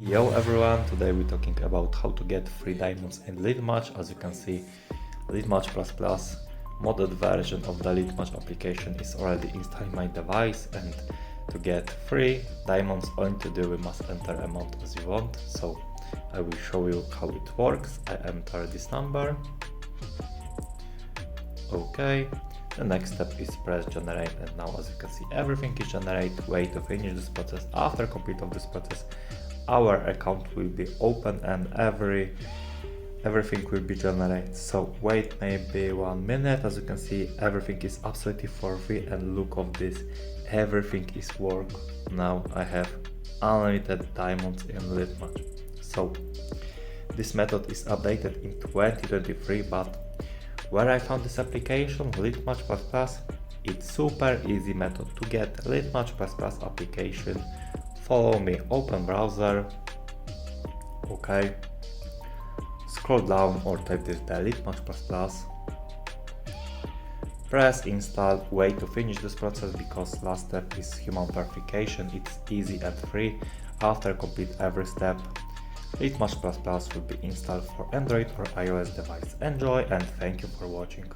Yo everyone, today we're talking about how to get free diamonds in Litmatch. As you can see, Litmatch++ modded version of the Litmatch application is already installed in my device, and to get free diamonds, all you need to do, we must enter amount as you want. So I will show you how it works. I enter this number. Okay, the next step is press generate, and now as you can see everything is generated. Wait to finish this process. After complete of this process, our account will be open and everything will be generated. So wait maybe 1 minute. As you can see, everything is absolutely for free, and look of this, everything is work. Now I have unlimited diamonds in Litmatch. So this method is updated in 2023, but where I found this application, Litmatch++, it's super easy method to get Litmatch++ application. Follow me, open browser, okay, scroll down or type this Litmatch++, press install, wait to finish this process because last step is human verification. It's easy and free. After complete every step, Litmatch++ will be installed for Android or iOS device. Enjoy and thank you for watching.